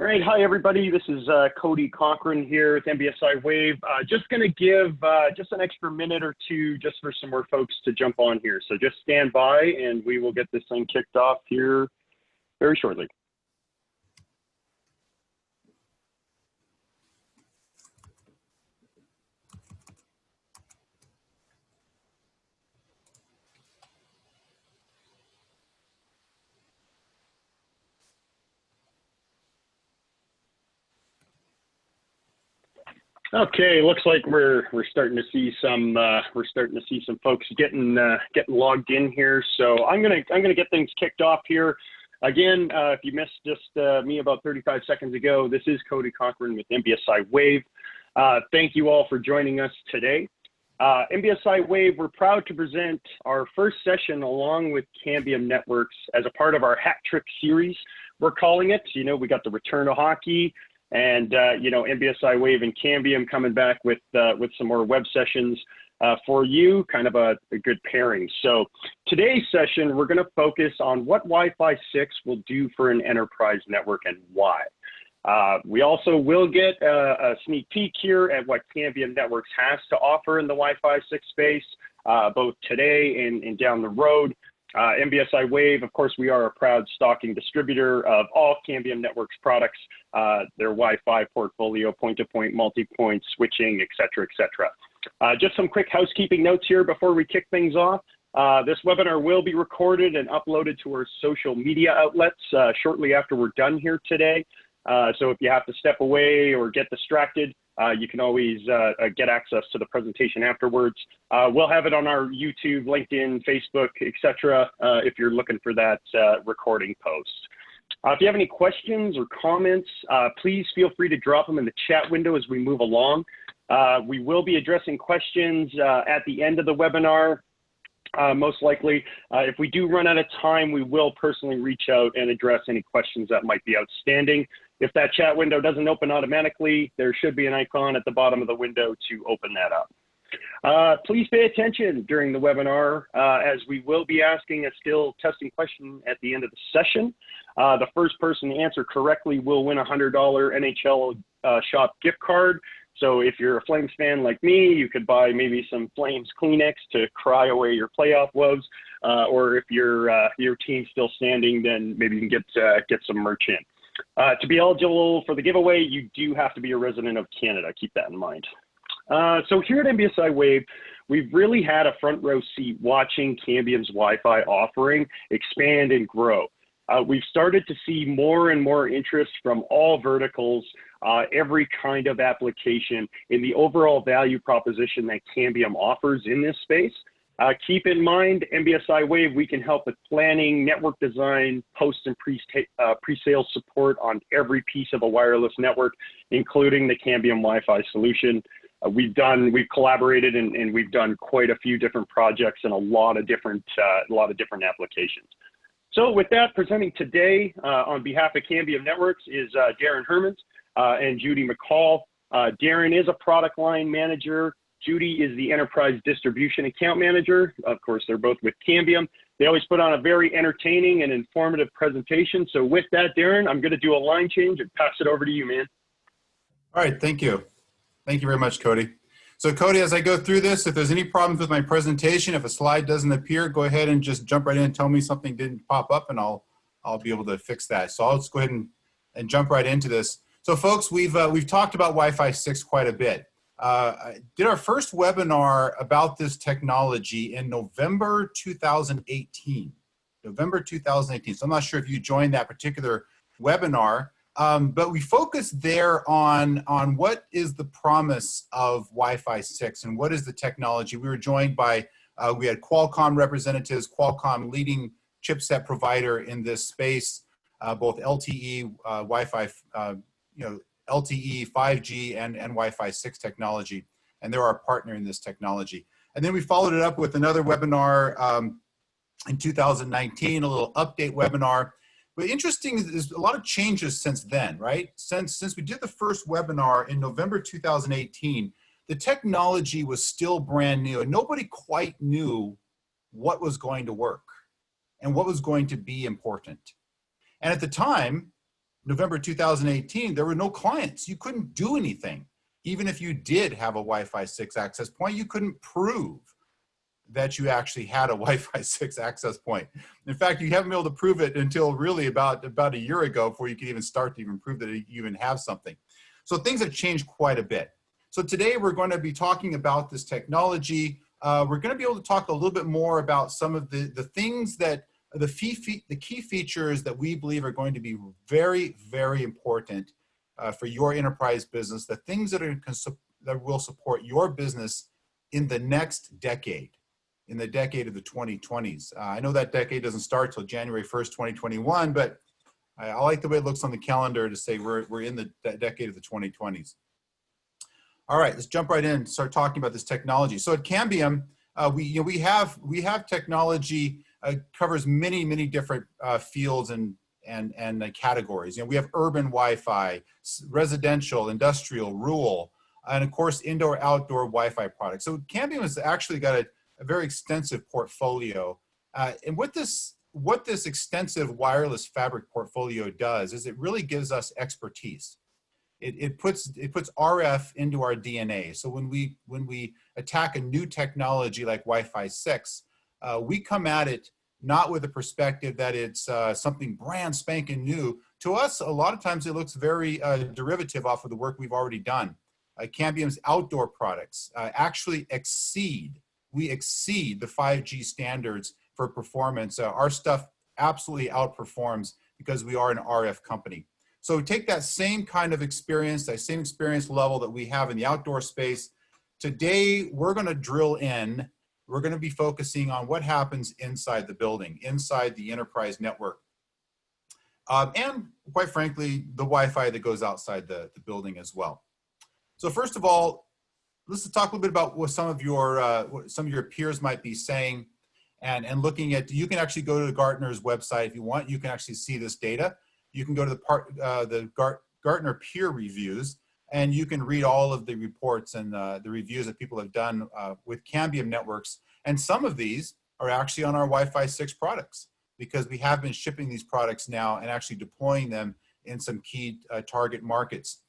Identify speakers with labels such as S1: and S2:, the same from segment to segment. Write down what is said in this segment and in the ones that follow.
S1: All right, hi everybody. This is Cody Cochran here with MBSI WAV. Just going to give just an extra minute or two just for some more folks to jump on here. So just stand by and we will get this thing kicked off here very shortly. Okay, looks like we're starting to see some folks getting logged in here. So I'm gonna get things kicked off here. Again, if you missed just me about 35 seconds ago, this is Cody Cochran with MBSI WAV. Thank you all for joining us today. MBSI WAV, we're proud to present our first session along with Cambium Networks as a part of our Hat Trick series. We're calling it. You know, we got the return to hockey. And, you know, MBSI WAV and Cambium coming back with some more web sessions for you, kind of a good pairing. So today's session, we're going to focus on what Wi-Fi 6 will do for an enterprise network and why. We also will get a sneak peek here at what Cambium Networks has to offer in the Wi-Fi 6 space, both today and down the road. MBSI WAV, of course, we are a proud stocking distributor of all Cambium Networks products, their Wi-Fi portfolio, point-to-point, multi-point, switching, et cetera, et cetera. Just some quick housekeeping notes here before we kick things off. This webinar will be recorded and uploaded to our social media outlets shortly after we're done here today. So if you have to step away or get distracted, you can always get access to the presentation afterwards. We'll have it on our YouTube, LinkedIn, Facebook, etc. If you're looking for that recording post. If you have any questions or comments, please feel free to drop them in the chat window as we move along. We will be addressing questions at the end of the webinar. Most likely, if we do run out of time, we will personally reach out and address any questions that might be outstanding. If that chat window doesn't open automatically, there should be an icon at the bottom of the window to open that up. Please pay attention during the webinar as we will be asking a skill testing question at the end of the session. The first person to answer correctly will win a $100 NHL shop gift card. So if you're a Flames fan like me, you could buy maybe some Flames Kleenex to cry away your playoff woes. Or if your team's still standing, then maybe you can get some merch in. To be eligible for the giveaway, you do have to be a resident of Canada. Keep that in mind. So here at MBSI WAV, we've really had a front row seat watching Cambium's Wi-Fi offering expand and grow. We've started to see more and more interest from all verticals, every kind of application in the overall value proposition that Cambium offers in this space. Keep in mind, MBSI WAV, we can help with planning, network design, post and pre-sale support on every piece of a wireless network, including the Cambium Wi-Fi solution. We've collaborated and we've done quite a few different projects and a lot of different applications. So with that, presenting today on behalf of Cambium Networks is Darren Hermans and Judy McCall. Darren is a product line manager. Judy is the enterprise distribution account manager. Of course, they're both with Cambium. They always put on a very entertaining and informative presentation. So with that, Darren, I'm going to do a line change and pass it over to you, man.
S2: All right, thank you. Thank you very much, Cody. So Cody, as I go through this, if there's any problems with my presentation, if a slide doesn't appear, go ahead and just jump right in and tell me something didn't pop up and I'll be able to fix that. So I'll just go ahead and jump right into this. So folks, we've talked about Wi-Fi 6 quite a bit. I did our first webinar about this technology in November 2018. November 2018. So I'm not sure if you joined that particular webinar, but we focused there on what is the promise of Wi-Fi 6 and what is the technology. We were joined by, we had Qualcomm representatives, Qualcomm leading chipset provider in this space, both LTE, Wi-Fi, LTE, 5G, and Wi-Fi 6 technology, and they're our partner in this technology. And then we followed it up with another webinar in 2019, a little update webinar. But interesting is a lot of changes since then, right? Since we did the first webinar in November 2018, the technology was still brand new, and nobody quite knew what was going to work and what was going to be important. And at the time, November 2018, there were no clients. You couldn't do anything. Even if you did have a Wi-Fi 6 access point, you couldn't prove that you actually had a Wi-Fi 6 access point. In fact, you haven't been able to prove it until really about a year ago before you could even start to even prove that you even have something. So things have changed quite a bit. So today we're going to be talking about this technology. We're going to be able to talk a little bit more about some of the things that, the key features that we believe are going to be very, very important for your enterprise business, the things that will support your business in the next decade. In the decade of the 2020s. I know that decade doesn't start till January 1st, 2021, but I like the way it looks on the calendar to say we're in the decade of the 2020s. All right, let's jump right in and start talking about this technology. So at Cambium, we have technology covers many different fields and categories. We have urban Wi-Fi, residential, industrial, rural, and of course indoor-outdoor Wi-Fi products. So Cambium has actually got a very extensive portfolio. And what this extensive wireless fabric portfolio does is it really gives us expertise. It puts RF into our DNA. So when we attack a new technology like Wi-Fi 6, we come at it not with the perspective that it's something brand spanking new. To us, a lot of times it looks very derivative off of the work we've already done. Cambium's outdoor products actually exceed the 5G standards for performance. Our stuff absolutely outperforms because we are an RF company. So take that same kind of experience, that same experience level that we have in the outdoor space. Today, we're going to drill in. We're going to be focusing on what happens inside the building, inside the enterprise network. And quite frankly, the Wi-Fi that goes outside the building as well. So first of all, let's talk a little bit about what some of your peers might be saying, and looking at. You can actually go to Gartner's website if you want. You can actually see this data. You can go to the Gartner peer reviews, and you can read all of the reports and the reviews that people have done with Cambium networks. And some of these are actually on our Wi-Fi 6 products because we have been shipping these products now and actually deploying them in some key target markets.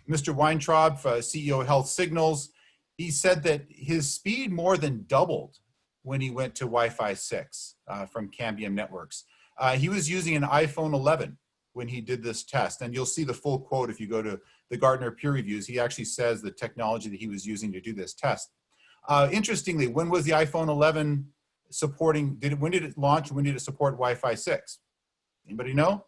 S2: Mr. Weintraub, CEO of Health Signals, he said that his speed more than doubled when he went to Wi-Fi 6 from Cambium networks. He was using an iPhone 11 when he did this test, and you'll see the full quote if you go to the Gartner peer reviews. He actually says the technology that he was using to do this test. Interestingly, when was the iPhone 11 supporting, when did it launch? When did it support Wi-Fi 6? Anybody know?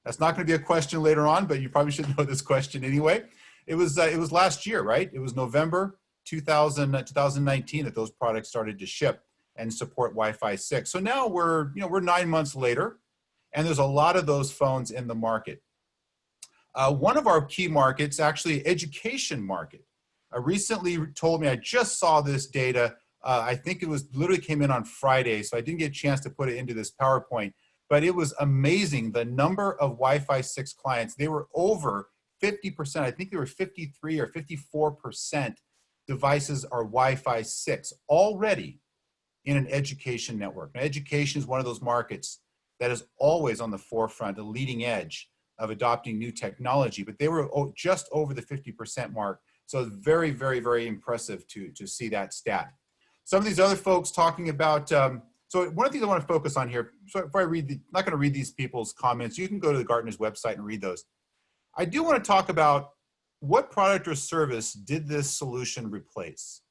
S2: That's not going to be a question later on, but you probably should know this question anyway. It was last year, right? It was November 2019 that those products started to ship and support Wi-Fi 6. So now we're 9 months later, and there's a lot of those phones in the market. One of our key markets, actually education market, recently told me, I just saw this data. I think it was literally came in on Friday, so I didn't get a chance to put it into this PowerPoint. But it was amazing, the number of Wi-Fi 6 clients. They were over 50%. I think they were 53 or 54% devices are Wi-Fi 6 already in an education network. Now, education is one of those markets that is always on the forefront, the leading edge of adopting new technology. But they were just over the 50% mark. So it's very, very, very impressive to see that stat. Some of these other folks talking about, so one of the things I want to focus on here, so before I read, I'm not going to read these people's comments. You can go to the Gartner's website and read those. I do want to talk about what product or service did this solution replace?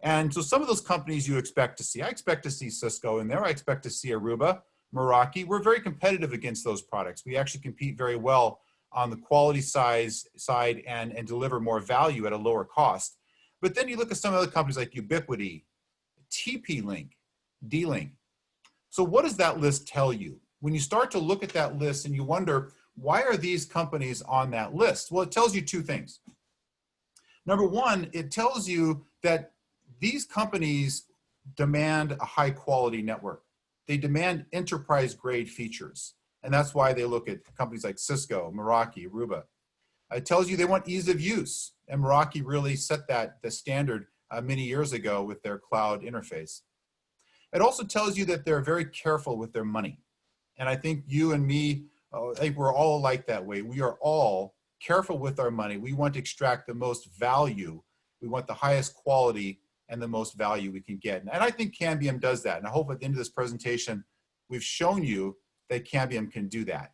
S2: And so some of those companies you expect to see. I expect to see Cisco in there. I expect to see Aruba, Meraki. We're very competitive against those products. We actually compete very well on the quality side and deliver more value at a lower cost. But then you look at some other companies like Ubiquiti, TP-Link, D-Link. So what does that list tell you? When you start to look at that list and you wonder, why are these companies on that list? Well, it tells you two things. Number one, it tells you that these companies demand a high quality network. They demand enterprise grade features. And that's why they look at companies like Cisco, Meraki, Aruba. It tells you they want ease of use. And Meraki really set the standard many years ago with their cloud interface. It also tells you that they're very careful with their money. And I think you and me, I think we're all like that way. We are all careful with our money. We want to extract the most value. We want the highest quality and the most value we can get. And I think Cambium does that. And I hope at the end of this presentation, we've shown you that Cambium can do that.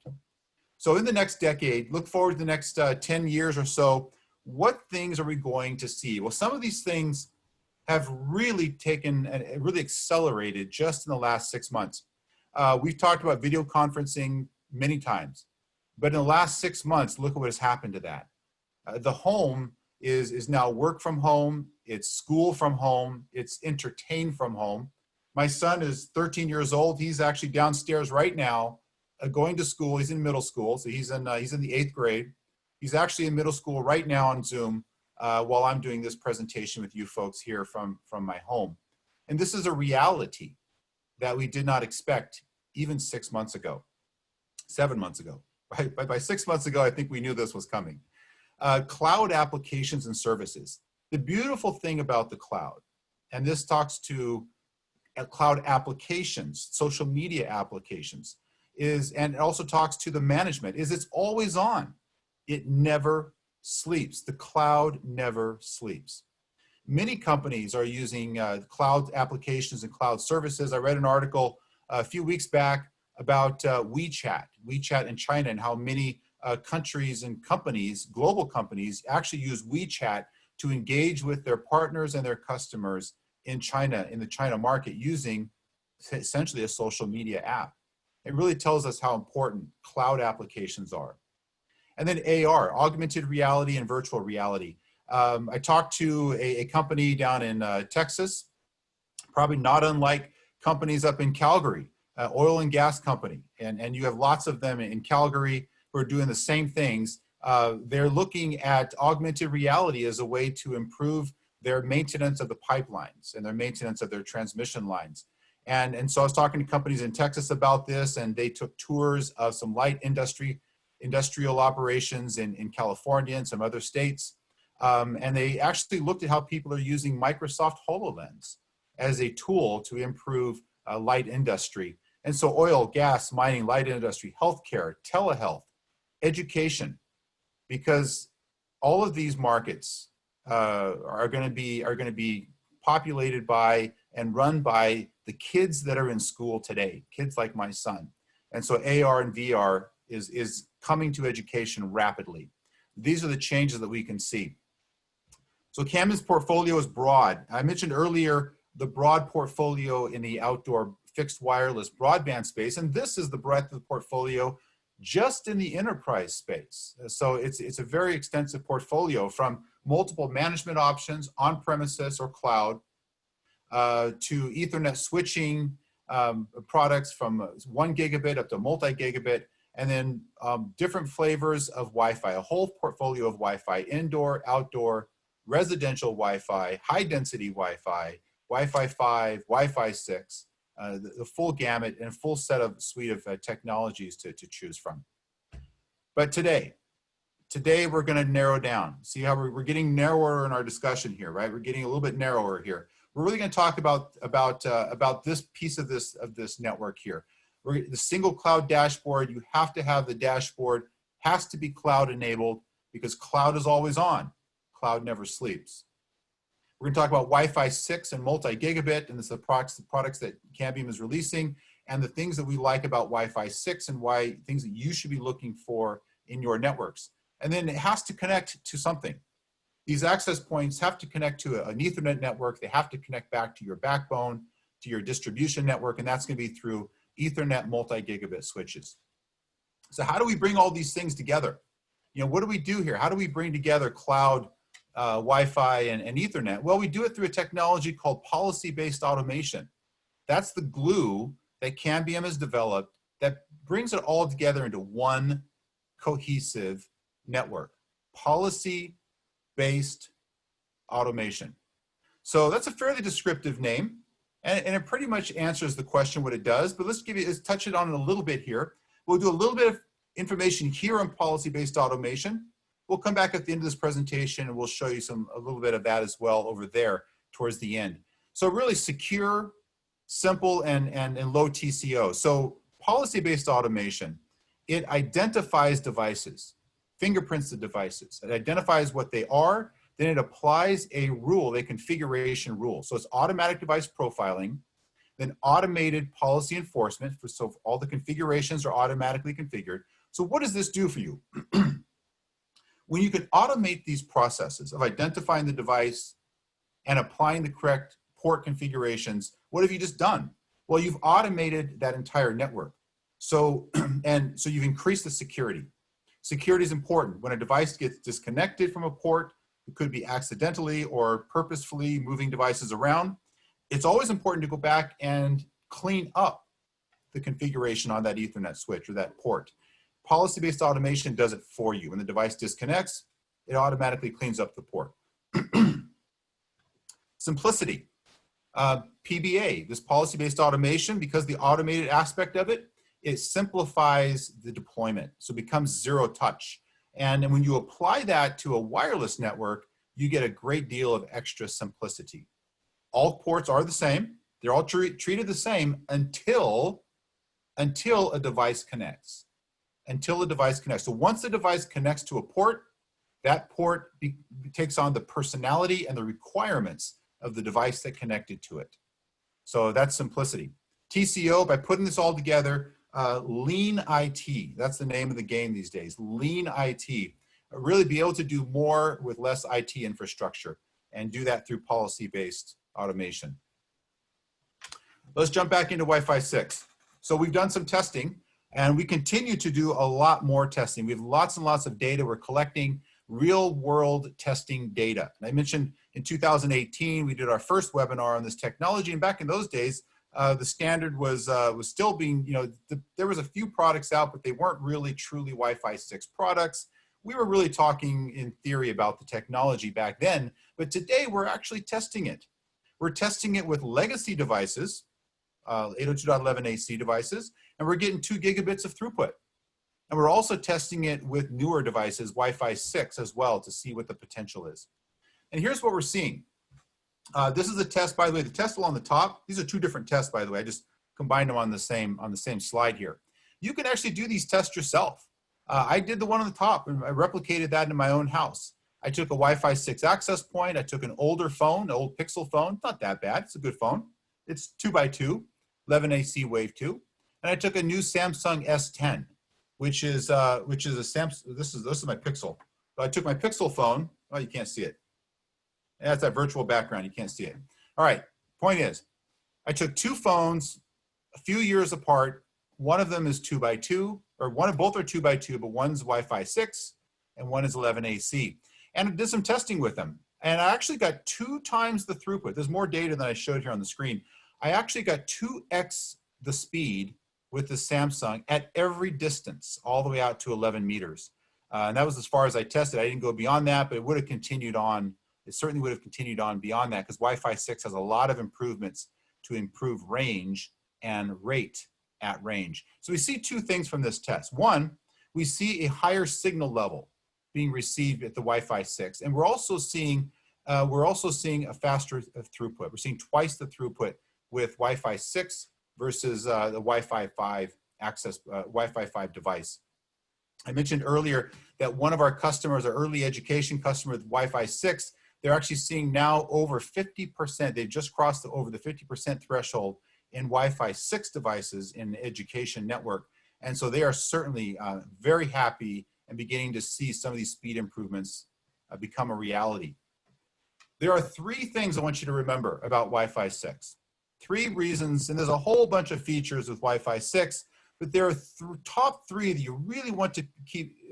S2: So in the next decade, look forward to the next 10 years or so, what things are we going to see? Well, some of these things have really taken and really accelerated just in the last 6 months. We've talked about video conferencing many times, but in the last 6 months, look at what has happened to that. The home is now work from home, it's school from home, it's entertain from home. My son is 13 years old. He's actually downstairs right now going to school. He's in middle school, so he's in the 8th grade. He's actually in middle school right now on Zoom while I'm doing this presentation with you folks here from my home. And this is a reality that we did not expect even 6 months ago, 7 months ago. Right? By 6 months ago, I think we knew this was coming. Cloud applications and services. The beautiful thing about the cloud, and this talks to cloud applications, social media applications, and it also talks to the management, is it's always on. It never sleeps. The cloud never sleeps. Many companies are using cloud applications and cloud services. I read an article a few weeks back about WeChat in China, and how many countries and companies, global companies, actually use WeChat to engage with their partners and their customers in China, in the China market, using essentially a social media app. It really tells us how important cloud applications are. And then AR, augmented reality and virtual reality. I talked to a company down in Texas, probably not unlike companies up in Calgary, oil and gas company. And you have lots of them in Calgary who are doing the same things. They're looking at augmented reality as a way to improve their maintenance of the pipelines and their maintenance of their transmission lines. And so I was talking to companies in Texas about this, and they took tours of some light industrial operations in California and some other states. And they actually looked at how people are using Microsoft HoloLens as a tool to improve light industry. And so oil, gas, mining, light industry, healthcare, telehealth, education, because all of these markets are going to be populated by and run by the kids that are in school today, kids like my son. And so AR and VR is coming to education rapidly. These are the changes that we can see. So Cambium's portfolio is broad. I mentioned earlier the broad portfolio in the outdoor fixed wireless broadband space, and this is the breadth of the portfolio just in the enterprise space. So it's a very extensive portfolio, from multiple management options, on-premises or cloud, to Ethernet switching products from 1 gigabit up to multi-gigabit, and then different flavors of Wi-Fi, a whole portfolio of Wi-Fi, indoor, outdoor, residential Wi-Fi, high-density Wi-Fi, Wi-Fi 5, Wi-Fi 6, the full gamut and full suite of technologies to choose from. But today we're going to narrow down. See how we're getting narrower in our discussion here, right? We're getting a little bit narrower here. We're really going to talk about this piece of this network here. The single cloud dashboard. You have to have the dashboard, has to be cloud enabled, because cloud is always on. Cloud never sleeps. We're going to talk about Wi-Fi 6 and multi-gigabit, and this is the products that Cambium is releasing, and the things that we like about Wi-Fi 6 and things that you should be looking for in your networks. And then it has to connect to something. These access points have to connect to an Ethernet network. They have to connect back to your backbone, to your distribution network, and that's going to be through Ethernet multi-gigabit switches. So how do we bring all these things together? You know, what do we do here? How do we bring together cloud, Wi-Fi, and Ethernet? Well, we do it through a technology called policy-based automation. That's the glue that Cambium has developed that brings it all together into one cohesive network. Policy-based automation. So that's a fairly descriptive name, and it pretty much answers the question what it does, but let's touch it on it a little bit here. We'll do a little bit of information here on policy-based automation. We'll come back at the end of this presentation and we'll show you a little bit of that as well over there towards the end. So really secure, simple, and low TCO. So policy-based automation it identifies devices, fingerprints the devices. It identifies what they are, then it applies a rule, a configuration rule. So it's automatic device profiling, then automated policy enforcement, so all the configurations are automatically configured. So what does this do for you? When you can automate these processes of identifying the device and applying the correct port configurations, what have you just done? Well, you've automated that entire network. So, so you've increased the security. Security is important. When a device gets disconnected from a port, it could be accidentally or purposefully moving devices around. It's always important to go back and clean up the configuration on that Ethernet switch or that port. Policy-based automation does it for you. When the device disconnects, it automatically cleans up the port. Simplicity. PBA, this policy-based automation, because the automated aspect of it, it simplifies the deployment. So it becomes zero touch. And then when you apply that to a wireless network, you get a great deal of extra simplicity. All ports are the same. They're all treated the same until a device connects. Until a device connects. So once the device connects to a port, that port takes on the personality and the requirements of the device that connected to it. So that's simplicity. TCO, by putting this all together, lean IT, that's the name of the game these days, lean IT. Really be able to do more with less IT infrastructure and do that through policy-based automation. Let's jump back into Wi-Fi 6. So we've done some testing and we continue to do a lot more testing. We have lots and lots of data. We're collecting real world testing data. And I mentioned in 2018, we did our first webinar on this technology. And back in those days, the standard was still being, there was a few products out, but they weren't really truly Wi-Fi 6 products. We were really talking in theory about the technology back then, but today we're actually testing it. We're testing it with legacy devices, 802.11ac devices, and we're getting 2 gigabits of throughput. And we're also testing it with newer devices, Wi-Fi 6 as well, to see what the potential is. And here's what we're seeing. This is a test, by the way, the test on the top. These are 2 different tests, by the way. I just combined them on the same slide here. You can actually do these tests yourself. I did the one on the top, and I replicated that in my own house. I took a Wi-Fi 6 access point. I took an older phone, an old Pixel phone. Not that bad. It's a good phone. It's 2x2, 11AC Wave 2. And I took a new Samsung S10, which is a Samsung. This is my Pixel. So I took my Pixel phone. Oh, you can't see it. That's that virtual background. You can't see it. All right. Point is, I took 2 phones a few years apart. One of them is 2x2, or both are 2x2, but one's Wi-Fi 6 and one is 11AC. And I did some testing with them. And I actually got 2 times the throughput. There's more data than I showed here on the screen. I actually got 2x the speed with the Samsung at every distance, all the way out to 11 meters. And that was as far as I tested. I didn't go beyond that, but it would have continued on. It certainly would have continued on beyond that because Wi-Fi 6 has a lot of improvements to improve range and rate at range. So we see 2 things from this test. One, we see a higher signal level being received at the Wi-Fi 6, and we're also seeing a faster throughput. We're seeing twice the throughput with Wi-Fi 6 versus the Wi-Fi 5 Wi-Fi 5 device. I mentioned earlier that one of our customers, our early education customer with Wi-Fi 6, they're actually seeing now over 50%. They've just crossed over the 50% threshold in Wi-Fi 6 devices in the education network. And so they are certainly very happy and beginning to see some of these speed improvements become a reality. There are 3 things I want you to remember about Wi-Fi 6. 3 reasons, and there's a whole bunch of features with Wi-Fi 6, but there are top 3 that you really want to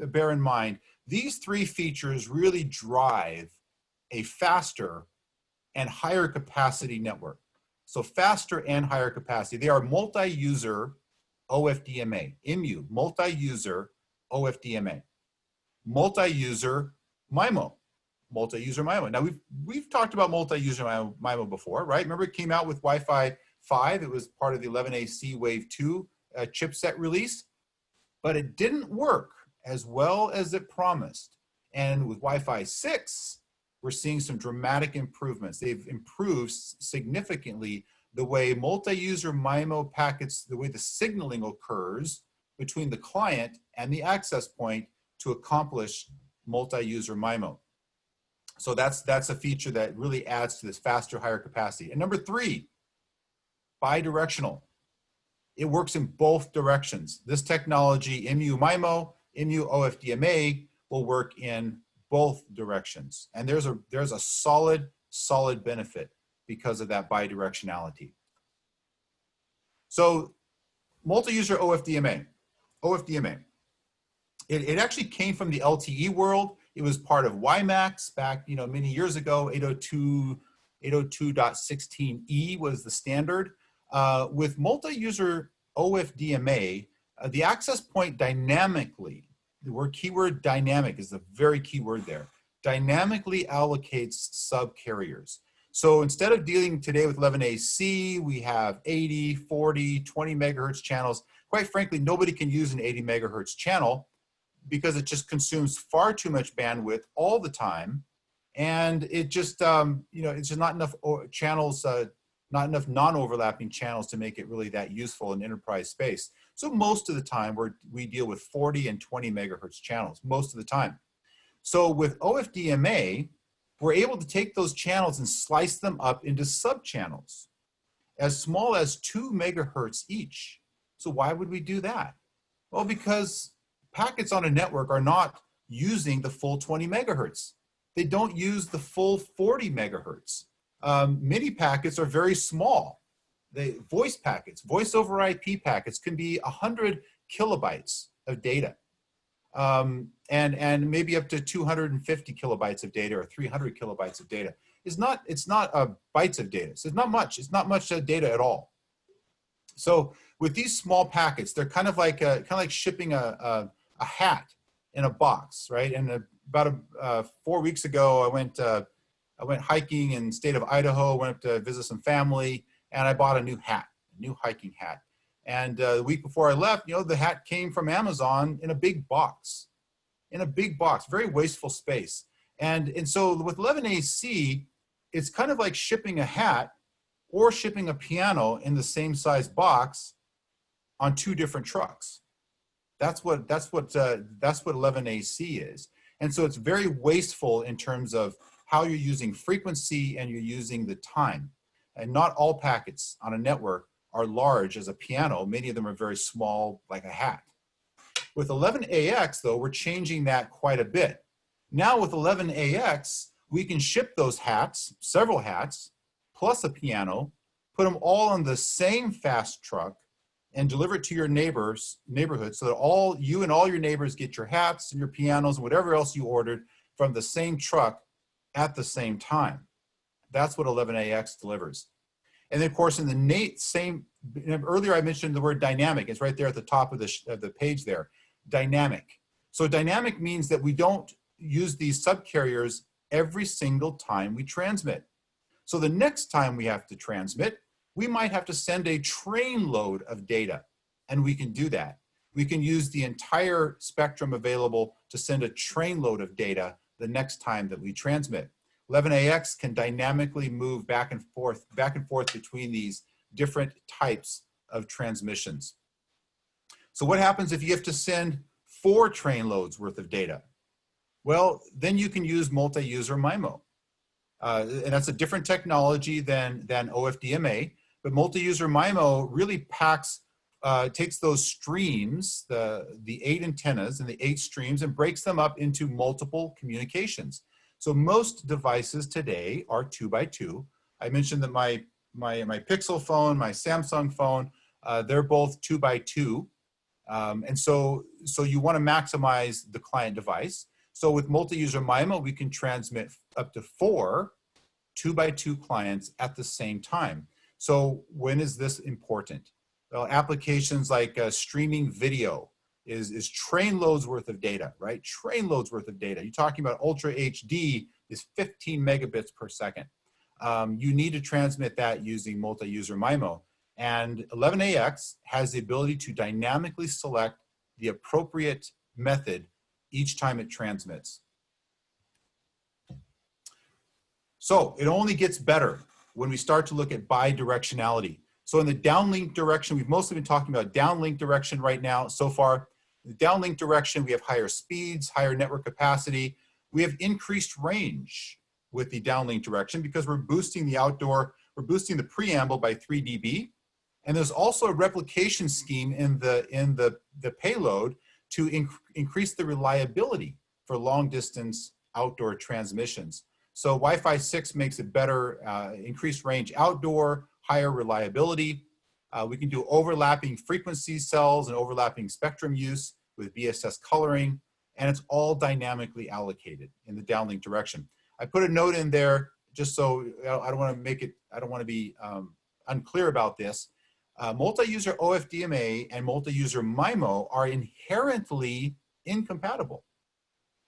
S2: bear in mind. These 3 features really drive a faster and higher capacity network. So faster and higher capacity. They are multi-user OFDMA, MU, multi-user OFDMA, multi-user MIMO, multi-user MIMO. Now we've talked about multi-user MIMO before, right? Remember it came out with Wi-Fi 5. It was part of the 11AC Wave 2 chipset release, but it didn't work as well as it promised. And with Wi-Fi 6, we're seeing some dramatic improvements. They've improved significantly the way multi-user MIMO packets, the way the signaling occurs between the client and the access point to accomplish multi-user MIMO. So that's a feature that really adds to this faster, higher capacity. And number 3, bidirectional. It works in both directions. This technology, MU-MIMO, MU-OFDMA, will work in both directions. And there's a solid benefit because of that bidirectionality. So multi-user OFDMA. It actually came from the LTE world. It was part of WiMAX back, many years ago. 802.16e was the standard. With multi-user OFDMA, the access point dynamically, the keyword dynamic is the very key word there, dynamically allocates subcarriers. So instead of dealing today with 11AC, we have 80, 40, 20 megahertz channels. Quite frankly, nobody can use an 80 megahertz channel because it just consumes far too much bandwidth all the time. And it just, it's just not enough channels, not enough non-overlapping channels to make it really that useful in enterprise space. So most of the time we deal with 40 and 20 megahertz channels, most of the time. So with OFDMA, we're able to take those channels and slice them up into sub-channels as small as 2 megahertz each. So why would we do that? Well, because packets on a network are not using the full 20 megahertz. They don't use the full 40 megahertz. Many packets are very small. Voice packets, voice over IP packets can be 100 kilobytes of data. And maybe up to 250 kilobytes of data or 300 kilobytes of data. It's not bytes of data. So it's not much data at all. So with these small packets, they're kind of like shipping a hat in a box, right? And about 4 weeks ago, I went hiking in the state of Idaho, went up to visit some family, and I bought a new hiking hat. And the week before I left, the hat came from Amazon in a big box, very wasteful space. And so with 11AC, it's kind of like shipping a hat or shipping a piano in the same size box on 2 different trucks. That's what 11AC is. And so it's very wasteful in terms of how you're using frequency and you're using the time. And not all packets on a network are large as a piano. Many of them are very small, like a hat. With 11AX, though, we're changing that quite a bit. Now with 11AX, we can ship those hats, several hats, plus a piano, put them all on the same fast truck, and deliver it to your neighborhood so that you and all your neighbors get your hats and your pianos and whatever else you ordered from the same truck at the same time. That's what 11AX delivers. And then, of course, in the earlier I mentioned the word dynamic. It's right there at the top of the page there, dynamic. So dynamic means that we don't use these subcarriers every single time we transmit. So the next time we have to transmit, we might have to send a train load of data, and we can do that. We can use the entire spectrum available to send a train load of data the next time that we transmit. 11AX can dynamically move back and forth between these different types of transmissions. So what happens if you have to send 4 train loads worth of data? Well, then you can use multi-user MIMO. And that's a different technology than OFDMA, but multi-user MIMO really takes those streams, the 8 antennas and the 8 streams, and breaks them up into multiple communications. So most devices today are 2 by 2. I mentioned that my Pixel phone, my Samsung phone, they're both 2 by 2. And so you want to maximize the client device. So with multi-user MIMO, we can transmit up to 4 2 by 2 clients at the same time. So when is this important? Well, applications like streaming video is train loads worth of data, right? Train loads worth of data. You're talking about Ultra HD is 15 megabits per second. You need to transmit that using multi-user MIMO. And 11AX has the ability to dynamically select the appropriate method each time it transmits. So it only gets better when we start to look at bidirectionality. So in the downlink direction, we've mostly been talking about downlink direction right now so far. The downlink direction, we have higher speeds, higher network capacity. We have increased range with the downlink direction because we're boosting the outdoor, we're boosting the preamble by 3 dB. And there's also a replication scheme in the payload to increase the reliability for long distance outdoor transmissions. So Wi-Fi 6 makes it better, increased range outdoor, higher reliability. We can do overlapping frequency cells and overlapping spectrum use with BSS coloring, and it's all dynamically allocated in the downlink direction. I put a note in there just so I don't want to make it, I don't want to be unclear about this. Multi-user OFDMA and multi-user MIMO are inherently incompatible.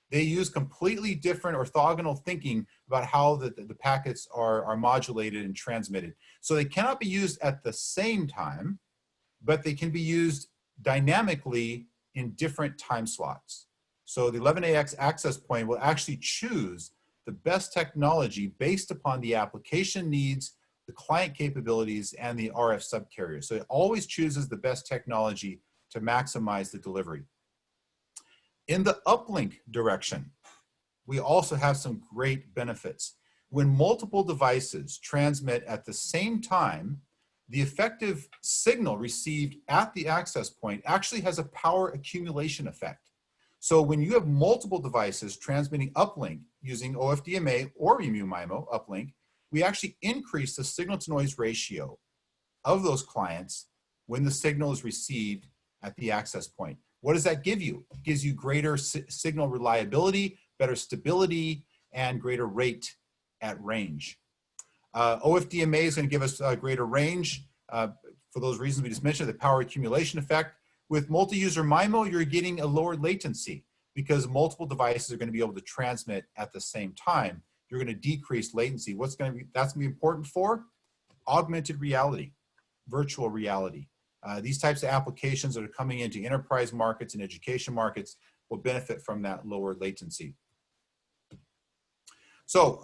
S2: They use completely different orthogonal thinking about how the packets are modulated and transmitted. So they cannot be used at the same time, but they can be used dynamically in different time slots. So the 11AX access point will actually choose the best technology based upon the application needs, the client capabilities, and the RF subcarrier. So it always chooses the best technology to maximize the delivery. In the uplink direction, we also have some great benefits. When multiple devices transmit at the same time, the effective signal received at the access point actually has a power accumulation effect. So when you have multiple devices transmitting uplink using OFDMA or MU-MIMO uplink, we actually increase the signal to noise ratio of those clients when the signal is received at the access point. What does that give you? It gives you greater signal reliability, better stability, and greater rate at range. OFDMA is going to give us a greater range for those reasons we just mentioned, the power accumulation effect. With multi-user MIMO, you're getting a lower latency because multiple devices are going to be able to transmit at the same time. You're going to decrease latency. That's going to be important for augmented reality, virtual reality. These types of applications that are coming into enterprise markets and education markets will benefit from that lower latency. So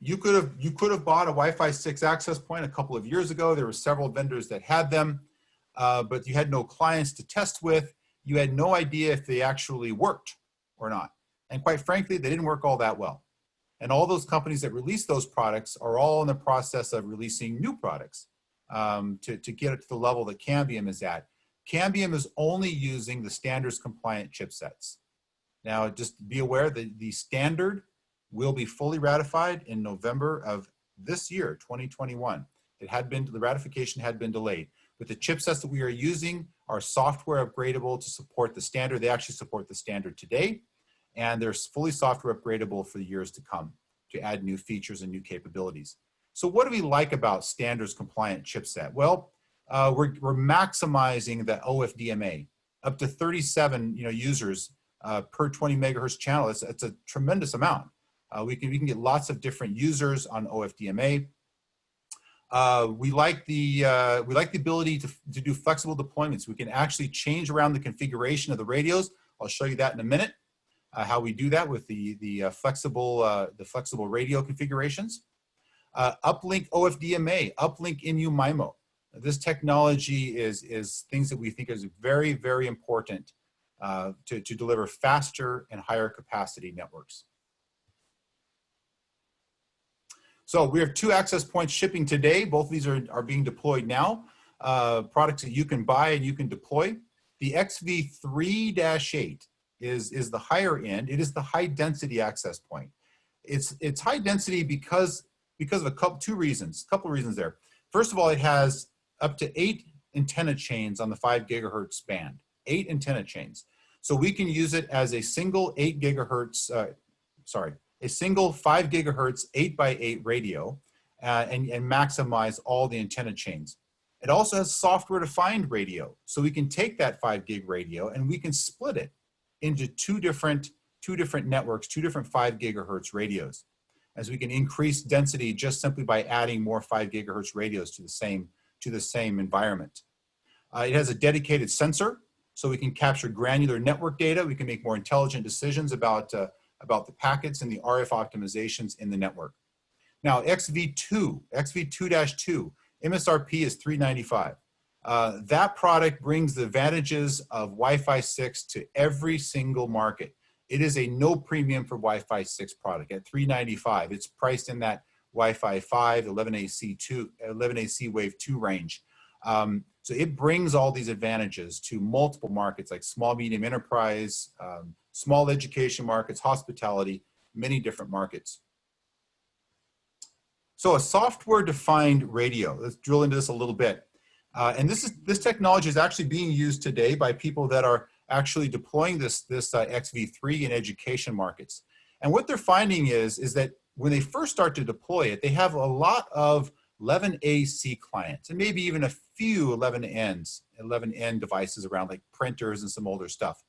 S2: you could have bought a Wi-Fi 6 access point a couple of years ago. There were several vendors that had them, but you had no clients to test with. You had no idea if they actually worked or not. And quite frankly, they didn't work all that well. And all those companies that released those products are all in the process of releasing new products to get it to the level that Cambium is at. Cambium is only using the standards compliant chipsets. Now, just be aware that the standard will be fully ratified in November of this year, 2021. The ratification had been delayed. But the chipsets that we are using are software upgradable to support the standard. They actually support the standard today, and they're fully software upgradable for the years to come to add new features and new capabilities. So what do we like about standards compliant chipset? Well, we're maximizing the OFDMA up to 37 users per 20 megahertz channel. It's a tremendous amount. We can get lots of different users on OFDMA. We like the ability to do flexible deployments. We can actually change around the configuration of the radios. I'll show you that in a minute. How we do that with the flexible radio configurations. Uplink OFDMA, uplink MU-MIMO. This technology is things that we think is very, very important to deliver faster and higher capacity networks. So we have 2 access points shipping today. Both of these are being deployed now. Products that you can buy and you can deploy. The XV3-8 is the higher end. It is the high density access point. It's high density because of a couple reasons there. First of all, it has up to 8 antenna chains on the 5 gigahertz band, 8 antenna chains. So we can use it as a single 8 gigahertz, a single 5 gigahertz 8x8 radio and maximize all the antenna chains. It also has software defined radio. So we can take that 5 gig radio and we can split it into two different networks, 2 different 5 gigahertz radios, as we can increase density just simply by adding more 5 gigahertz radios to the same environment. It has a dedicated sensor, so we can capture granular network data. We can make more intelligent decisions about the packets and the RF optimizations in the network. Now, XV2-2 MSRP is $395. That product brings the advantages of Wi-Fi 6 to every single market. It is a no premium for Wi-Fi 6 product at $395. It's priced in that Wi-Fi 5, 11AC Wave 2 range. So it brings all these advantages to multiple markets like small, medium enterprise, small education markets, hospitality, many different markets. So a software-defined radio, let's drill into this a little bit. And this technology is actually being used today by people that are actually deploying this XV3 in education markets. And what they're finding is that when they first start to deploy it, they have a lot of 11AC clients and maybe even a few 11N devices around, like printers and some older stuff.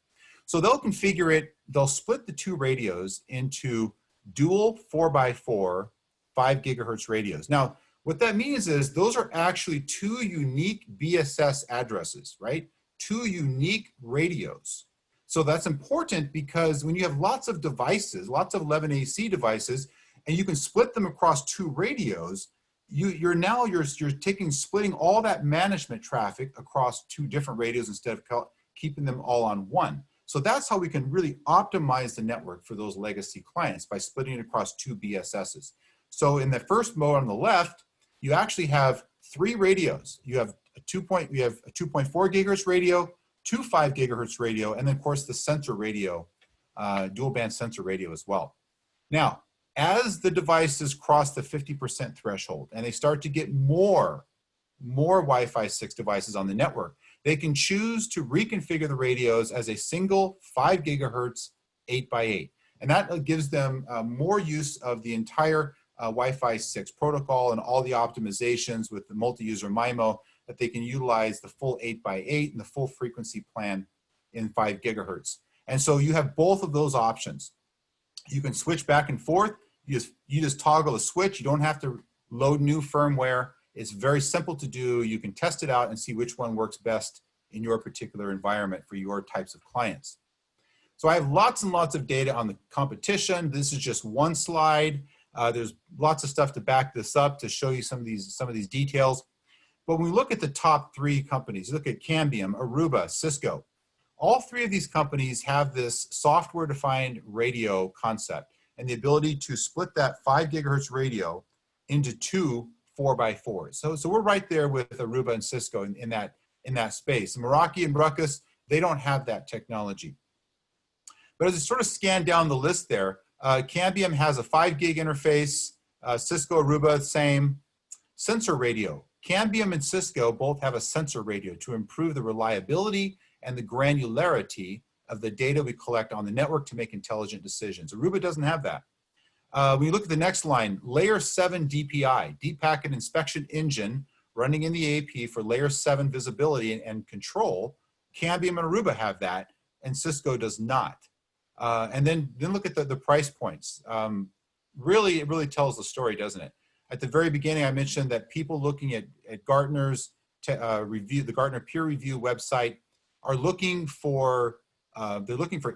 S2: So they'll configure it, they'll split the two radios into dual 4x4 5 gigahertz radios. Now, what that means is those are actually two unique BSS addresses, right? Two unique radios. So that's important because when you have lots of devices, lots of 11AC devices, and you can split them across two radios, you're splitting all that management traffic across two different radios instead of keeping them all on one. So that's how we can really optimize the network for those legacy clients, by splitting it across two BSSs. So in the first mode on the left, you actually have three radios. You have a 2.4 gigahertz radio, two 5 gigahertz radio, and then of course the sensor radio, dual band sensor radio as well. Now, as the devices cross the 50% threshold and they start to get more Wi-Fi 6 devices on the network, they can choose to reconfigure the radios as a single 5 gigahertz 8x8. And that gives them more use of the entire Wi-Fi 6 protocol and all the optimizations with the multi-user MIMO, that they can utilize the full 8x8 and the full frequency plan in 5 gigahertz. And so you have both of those options. You can switch back and forth. You just toggle a switch. You don't have to load new firmware. It's very simple to do. You can test it out and see which one works best in your particular environment for your types of clients. So I have lots and lots of data on the competition. This is just one slide. There's lots of stuff to back this up to show you some of these details. But when we look at the top three companies, look at Cambium, Aruba, Cisco. All three of these companies have this software-defined radio concept and the ability to split that 5 gigahertz radio into two 4x4s. So we're right there with Aruba and Cisco in that space. Meraki and Ruckus, they don't have that technology. But as I sort of scan down the list there, Cambium has a 5 gig interface, Cisco, Aruba, same. Sensor radio. Cambium and Cisco both have a sensor radio to improve the reliability and the granularity of the data we collect on the network to make intelligent decisions. Aruba doesn't have that. When you look at the next line, layer 7 DPI, Deep Packet Inspection Engine, running in the AP for layer 7 visibility and control. Cambium and Aruba have that, and Cisco does not. And then look at the price points. It really tells the story, doesn't it? At the very beginning, I mentioned that people looking at Gartner's review, the Gartner peer review website, are looking for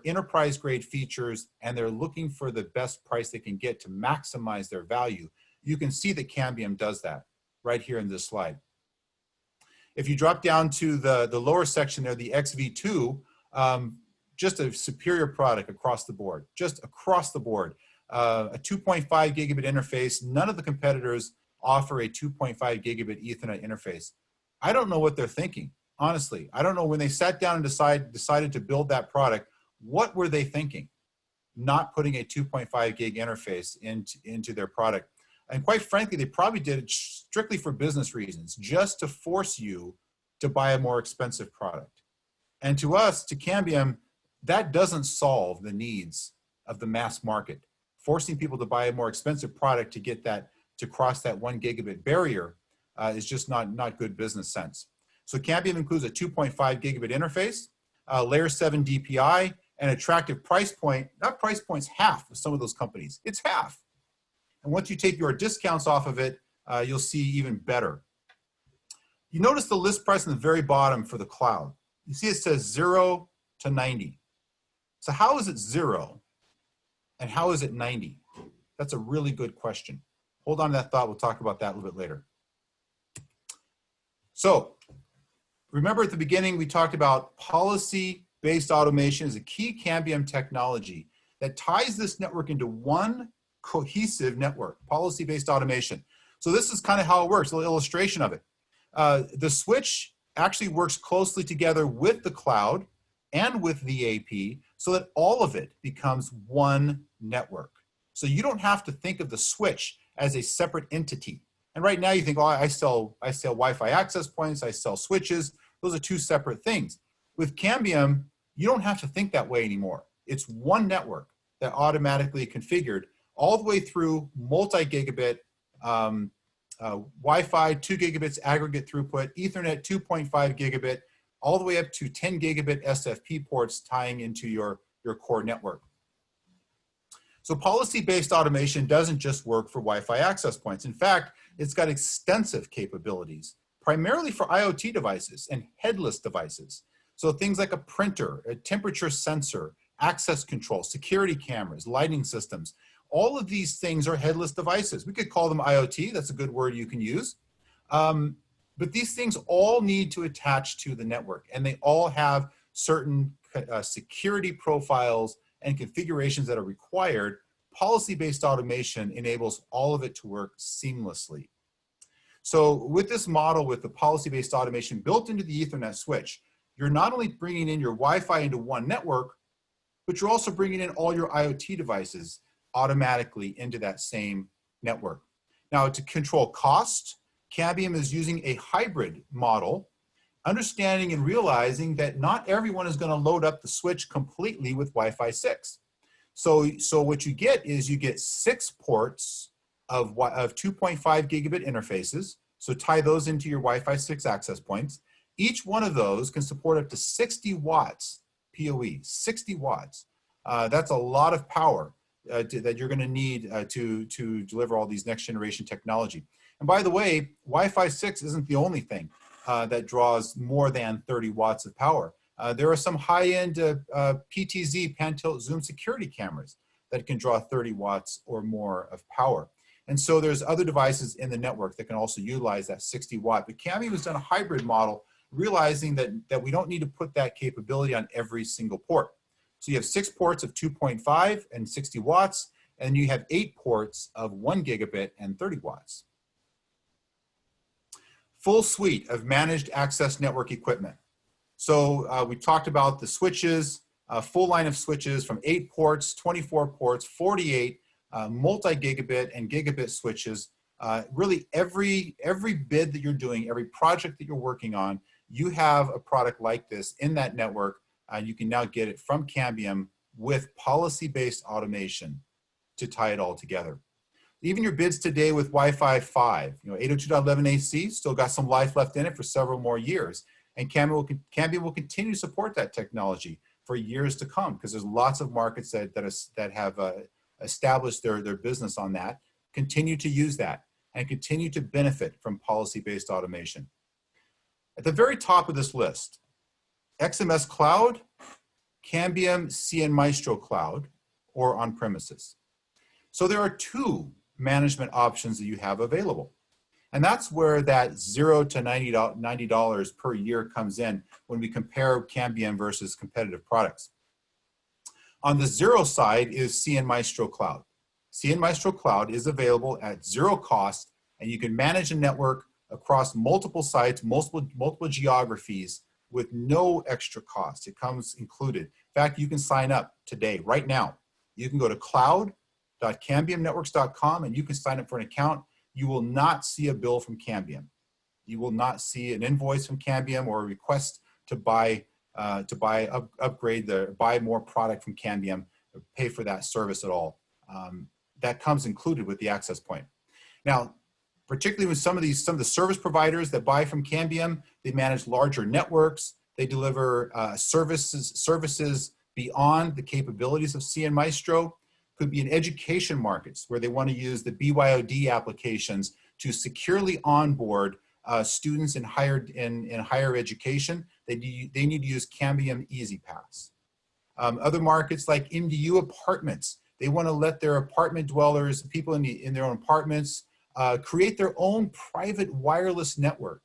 S2: enterprise grade features, and they're looking for the best price they can get to maximize their value. You can see that Cambium does that right here in this slide. If you drop down to the lower section there, the XV2, just a superior product across the board, just across the board. A 2.5 gigabit interface. None of the competitors offer a 2.5 gigabit Ethernet interface. I don't know what they're thinking, honestly. I don't know when they sat down and decided to build that product, what were they thinking? Not putting a 2.5 gig interface into their product. And quite frankly, they probably did it strictly for business reasons, just to force you to buy a more expensive product. And to us, to Cambium, that doesn't solve the needs of the mass market. Forcing people to buy a more expensive product to get that, to cross that 1 gigabit barrier is just not good business sense. So Cambium includes a 2.5 gigabit interface, layer 7 DPI, and attractive price point. That price point's half of some of those companies. It's half. And once you take your discounts off of it, you'll see even better. You notice the list price on the very bottom for the cloud. You see it says 0 to 90. So how is it 0? And how is it 90? That's a really good question. Hold on to that thought. We'll talk about that a little bit later. So remember at the beginning, we talked about policy-based automation is a key Cambium technology that ties this network into one cohesive network, policy-based automation. So this is kind of how it works, a little illustration of it. The switch actually works closely together with the cloud and with the AP so that all of it becomes one network. So you don't have to think of the switch as a separate entity. And right now you think, oh, I sell Wi-Fi access points, I sell switches. Those are two separate things. With Cambium, you don't have to think that way anymore. It's one network that automatically configured all the way through multi-gigabit Wi-Fi, 2 gigabits aggregate throughput, Ethernet 2.5 gigabit, all the way up to 10 gigabit SFP ports tying into your core network. So policy-based automation doesn't just work for Wi-Fi access points. In fact, it's got extensive capabilities, primarily for IoT devices and headless devices. So things like a printer, a temperature sensor, access control, security cameras, lighting systems, all of these things are headless devices. We could call them IoT, that's a good word you can use. But these things all need to attach to the network, and they all have certain security profiles and configurations that are required. Policy-based automation enables all of it to work seamlessly. So with this model, with the policy-based automation built into the Ethernet switch, you're not only bringing in your Wi-Fi into one network, but you're also bringing in all your IoT devices automatically into that same network. Now, to control cost, Cambium is using a hybrid model, understanding and realizing that not everyone is going to load up the switch completely with Wi-Fi 6. So what you get is you get 6 ports of 2.5 gigabit interfaces. So tie those into your Wi-Fi 6 access points. Each one of those can support up to 60 watts PoE, 60 watts. That's a lot of power that you're going to need to deliver all these next generation technology. And by the way, Wi-Fi 6 isn't the only thing that draws more than 30 watts of power. There are some high-end PTZ, pan-tilt zoom security cameras that can draw 30 watts or more of power. And so there's other devices in the network that can also utilize that 60 watt. But Cambium has done a hybrid model, realizing that we don't need to put that capability on every single port. So you have 6 ports of 2.5 and 60 watts, and you have 8 ports of 1 gigabit and 30 watts. Full suite of managed access network equipment. So we talked about the switches, full line of switches from 8 ports, 24 ports, 48 multi-gigabit and gigabit switches. Really every bid that you're doing, every project that you're working on, you have a product like this in that network. You can now get it from Cambium with policy-based automation to tie it all together. Even your bids today with Wi-Fi 5, 802.11ac, still got some life left in it for several more years. And Cambium will continue to support that technology for years to come, because there's lots of markets that have established their business on that, continue to use that, and continue to benefit from policy-based automation. At the very top of this list, XMS Cloud, Cambium CN Maestro Cloud, or on-premises. So there are 2 management options that you have available. And that's where that $0 to $90 per year comes in when we compare Cambium versus competitive products. On the 0 side is CN Maestro Cloud. CN Maestro Cloud is available at 0 cost, and you can manage a network across multiple sites, multiple geographies with no extra cost. It comes included. In fact, you can sign up today, right now. You can go to cloud.cambiumnetworks.com and you can sign up for an account. You will not see a bill from Cambium. You will not see an invoice from Cambium or a request to buy more product from Cambium, or pay for that service at all. That comes included with the access point. Now, particularly with some of the service providers that buy from Cambium, they manage larger networks. They deliver services beyond the capabilities of CN Maestro. Could be in education markets where they want to use the BYOD applications to securely onboard students in higher education. They need to use Cambium EasyPass. Other markets like MDU apartments, they want to let their apartment dwellers, people in their own apartments, create their own private wireless network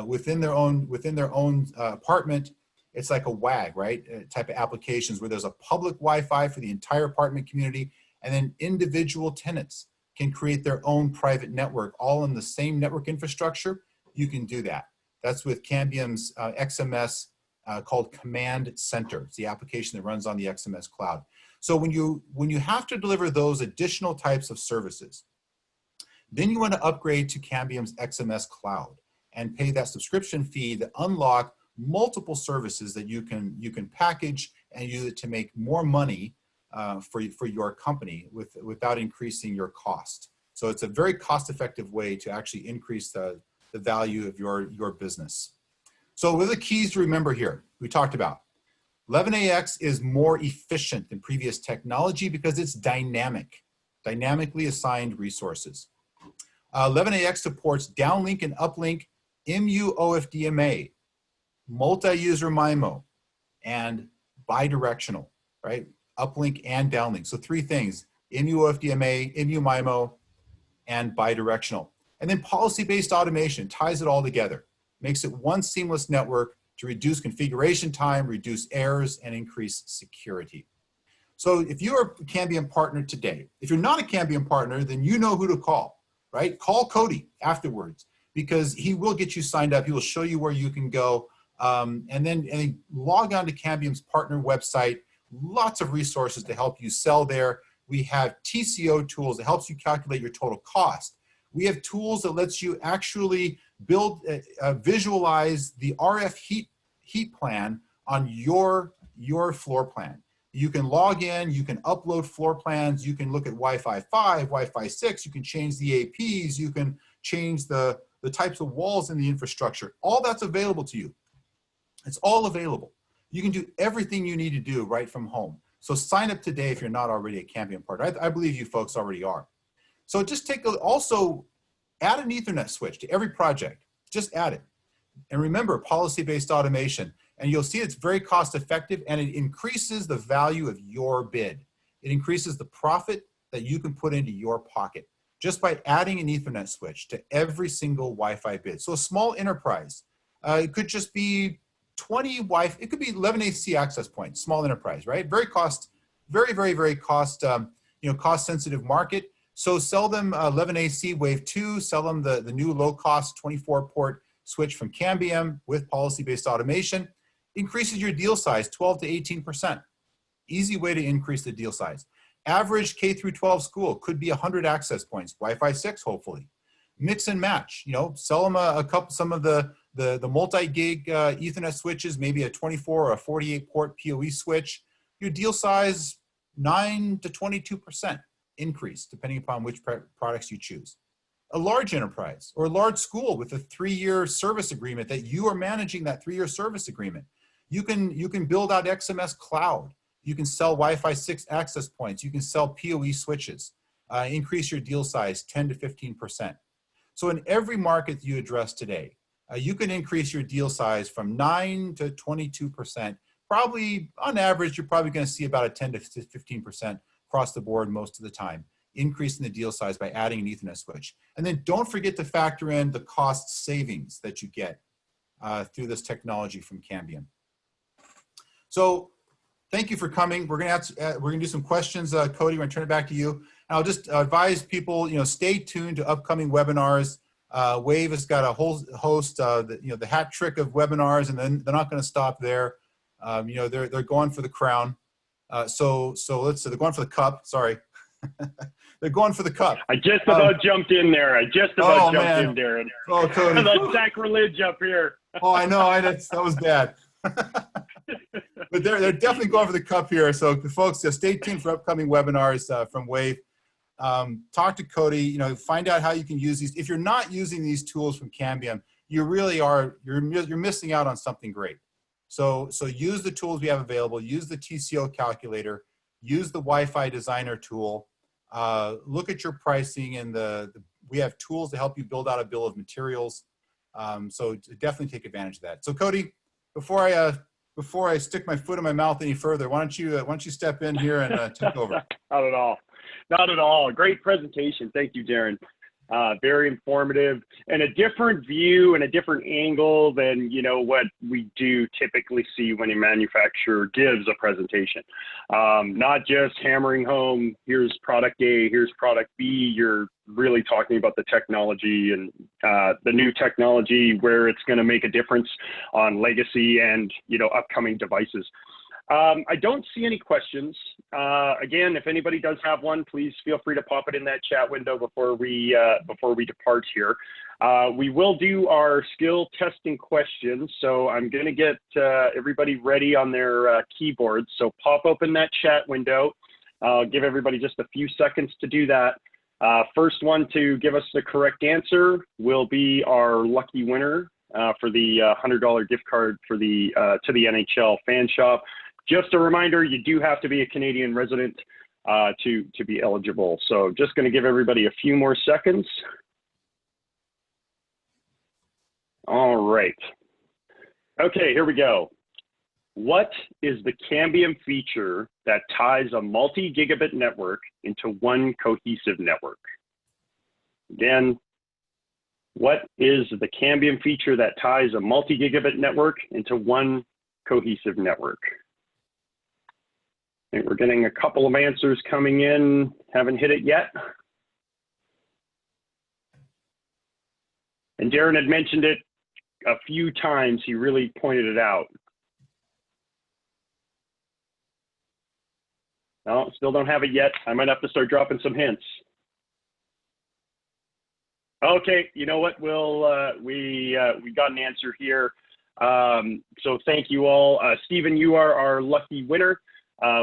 S2: within their own apartment. It's like a WAG, right? Type of applications where there's a public Wi-Fi for the entire apartment community, and then individual tenants can create their own private network, all in the same network infrastructure. You can do that. That's with Cambium's XMS called Command Center. It's the application that runs on the XMS cloud. So when you have to deliver those additional types of services, then you want to upgrade to Cambium's XMS cloud and pay that subscription fee to unlock multiple services that you can package and use it to make more money for your company without increasing your cost. So it's a very cost-effective way to actually increase the value of your business. So what are the keys to remember here? We talked about 11AX is more efficient than previous technology because it's dynamically assigned resources. 11AX supports downlink and uplink MU-OFDMA, multi-user MIMO, and bidirectional, right? Uplink and downlink. So three things: MU-OFDMA, MU-MIMO, and bidirectional. And then policy-based automation ties it all together, makes it one seamless network to reduce configuration time, reduce errors, and increase security. So if you are a Cambium partner today, if you're not a Cambium partner, then you know who to call, right? Call Cody afterwards, because he will get you signed up. He will show you where you can go. And then log on to Cambium's partner website. Lots of resources to help you sell there. We have TCO tools that helps you calculate your total cost. We have tools that lets you actually build, visualize the RF heat plan on your floor plan. You can log in, you can upload floor plans, you can look at Wi-Fi 5, Wi-Fi 6, you can change the APs, you can change the types of walls in the infrastructure. All that's available to you. It's all available. You can do everything you need to do right from home. So sign up today if you're not already a Cambium partner. I believe you folks already are. So just also add an Ethernet switch to every project. Just add it. And remember, policy-based automation. And you'll see it's very cost effective, and it increases the value of your bid. It increases the profit that you can put into your pocket just by adding an Ethernet switch to every single Wi-Fi bid. So a small enterprise, it could just be 20 Wi-Fi, it could be 11AC access points, small enterprise, right? Very cost sensitive market. So sell them 11AC Wave 2, sell them the new low cost 24 port switch from Cambium with policy-based automation. Increases your deal size 12 to 18%. Easy way to increase the deal size. Average K through 12 school could be 100 access points, Wi-Fi 6 hopefully. Mix and match, sell them some of the multi-gig Ethernet switches, maybe a 24 or a 48 port PoE switch. Your deal size 9 to 22% increase depending upon which products you choose. A large enterprise or a large school with a 3-year service agreement that you are managing that 3-year service agreement. You can build out XMS cloud. You can sell Wi-Fi 6 access points. You can sell PoE switches. Increase your deal size 10 to 15%. So in every market you address today, you can increase your deal size from 9 to 22%. Probably on average, you're probably going to see about a 10 to 15% across the board most of the time, increasing the deal size by adding an Ethernet switch. And then don't forget to factor in the cost savings that you get through this technology from Cambium. So thank you for coming. We're going to do some questions. Cody, we're going to turn it back to you. And I'll just advise people, stay tuned to upcoming webinars. WAVE has got a whole host, the hat trick of webinars, and then they're not going to stop there. They're going for the crown. So let's say they're going for the cup. Sorry. They're going for the cup.
S1: I just about jumped in there. Jumped in there.
S2: Oh, Cody.
S1: That's sacrilege up here.
S2: Oh, I know. That was bad. But they're definitely going for the cup here. So folks, stay tuned for upcoming webinars from WAVE. Talk to Cody, find out how you can use these. If you're not using these tools from Cambium, you really are, you're missing out on something great. So use the tools we have available, use the TCO calculator, use the Wi-Fi designer tool, look at your pricing, and we have tools to help you build out a bill of materials. So definitely take advantage of that. So Cody, before I stick my foot in my mouth any further, why don't you step in here and take over?
S1: Not at all. Not at all. Great presentation. Thank you, Darren. Very informative, and a different view and a different angle than, you know, what we do typically see when a manufacturer gives a presentation. Not just hammering home, here's product A, here's product B. You're really talking about the technology and the new technology, where it's going to make a difference on legacy and, you know, upcoming devices. I don't see any questions. Again, if anybody does have one, please feel free to pop it in that chat window before we depart here. We will do our skill testing questions, so I'm going to get everybody ready on their keyboards. So pop open that chat window. I'll give everybody just a few seconds to do that. First one to give us the correct answer will be our lucky winner for the $100 gift card for the to the NHL fan shop. Just a reminder, you do have to be a Canadian resident to be eligible. So just going to give everybody a few more seconds. All right. Okay, here we go. What is the Cambium feature that ties a multi-gigabit network into one cohesive network? Again, what is the Cambium feature that ties a multi-gigabit network into one cohesive network? I think we're getting a couple of answers coming in. Haven't hit it yet. And Darren had mentioned it a few times. He really pointed it out. No, still don't have it yet. I might have to start dropping some hints. Okay, you know what? We got an answer here. So thank you all. Stephen, you are our lucky winner.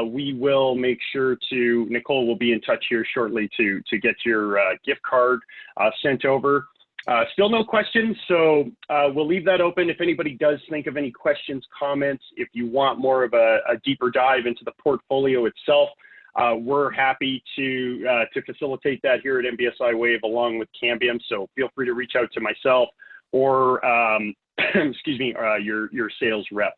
S1: We will make sure to, Nicole will be in touch here shortly to get your gift card sent over. Still no questions, so we'll leave that open. If anybody does think of any questions, comments, if you want more of a deeper dive into the portfolio itself, we're happy to facilitate that here at MBSI WAV along with Cambium. So feel free to reach out to myself or excuse me, your sales rep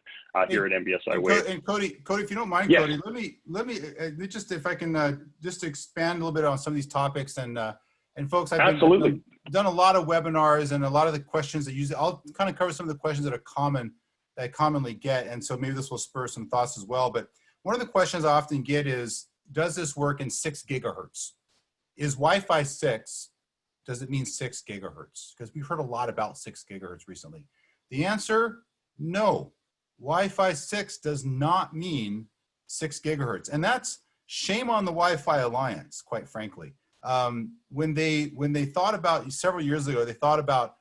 S1: here at MBSI WAV.
S2: And Cody, if you don't mind,
S1: yes.
S2: Cody, let me just, if I can just expand a little bit on some of these topics, and folks, I've done a lot of webinars, and a lot of the questions that I'll kind of cover some of the questions that are common, that I commonly get, and so maybe this will spur some thoughts as well. But one of the questions I often get is, does this work in 6 gigahertz? Is Wi-Fi 6, does it mean 6 gigahertz? Because we've heard a lot about 6 gigahertz recently. The answer, no. Wi-Fi 6 does not mean 6 gigahertz. And that's shame on the Wi-Fi Alliance, quite frankly. When they thought about, several years ago, they thought about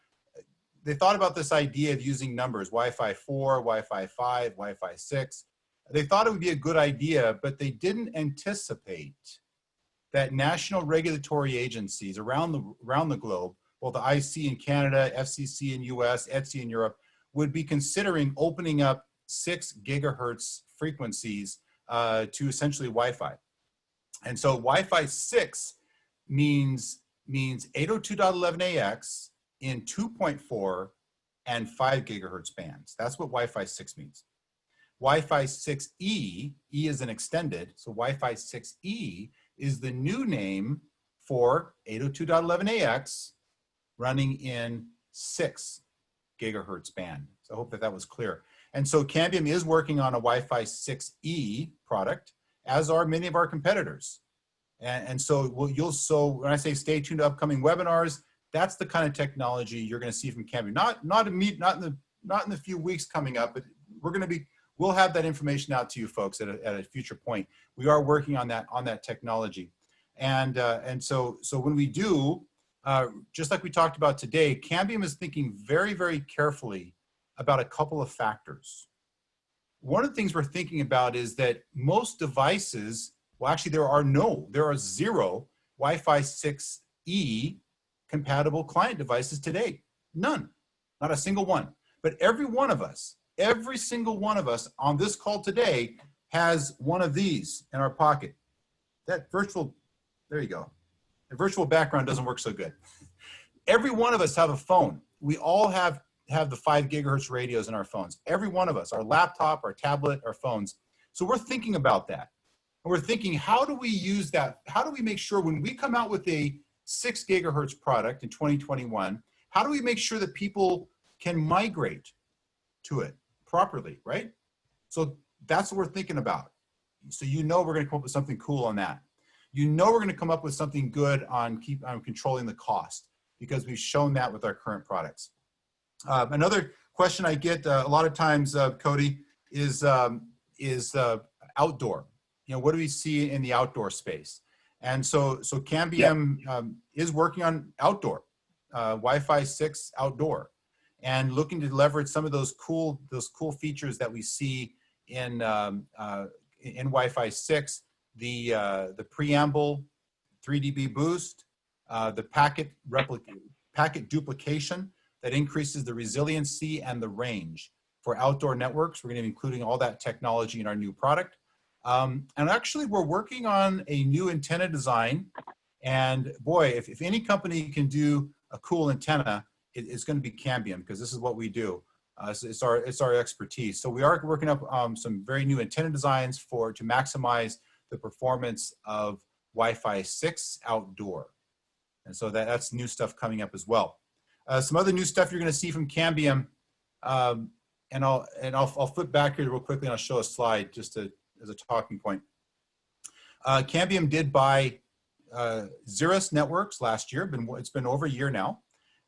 S2: this idea of using numbers, Wi-Fi 4, Wi-Fi 5, Wi-Fi 6. They thought it would be a good idea, but they didn't anticipate that national regulatory agencies around the globe, both the IC in Canada, FCC in US, ETSI in Europe, would be considering opening up 6 gigahertz frequencies to essentially Wi-Fi. And so Wi-Fi 6 means 802.11ax in 2.4 and 5 gigahertz bands. That's what Wi-Fi 6 means. Wi-Fi 6E, E is an extended, so Wi-Fi 6E is the new name for 802.11ax running in 6 gigahertz band. So I hope that was clear. And so Cambium is working on a Wi-Fi 6E product, as are many of our competitors. And so when I say stay tuned to upcoming webinars, that's the kind of technology you're going to see from Cambium. Not in the few weeks coming up, but we'll have that information out to you folks at a future point. We are working on that technology, and so when we do, just like we talked about today, Cambium is thinking very, very carefully about a couple of factors. One of the things we're thinking about is that most devices, well, actually there are 0 Wi-Fi 6E compatible client devices today. None, not a single one. But every single one of us on this call today has one of these in our pocket. That virtual, there you go. The virtual background doesn't work so good. Every one of us have a phone. We all have the 5 gigahertz radios in our phones. Every one of us, our laptop, our tablet, our phones. So we're thinking about that. And we're thinking, how do we use that? How do we make sure when we come out with a 6 gigahertz product in 2021, how do we make sure that people can migrate to it properly, right? So that's what we're thinking about. So you know we're going to come up with something cool on that. You know we're going to come up with something good on controlling the cost, because we've shown that with our current products. Another question I get a lot of times, Cody, is outdoor. You know, what do we see in the outdoor space? And so Cambium is working on outdoor, Wi-Fi 6 outdoor, and looking to leverage some of those cool features that we see in Wi-Fi 6, the preamble, 3 dB boost, the packet duplication that increases the resiliency and the range for outdoor networks. We're going to be including all that technology in our new product. And actually, we're working on a new antenna design. And boy, if any company can do a cool antenna, it's going to be Cambium, because this is what we do. It's our expertise. So we are working up some very new antenna designs to maximize the performance of Wi-Fi 6 outdoor. And so that's new stuff coming up as well. Some other new stuff you're going to see from Cambium, and I'll flip back here real quickly and I'll show a slide just as a talking point. Cambium did buy Xeris Networks last year. It's been over a year now.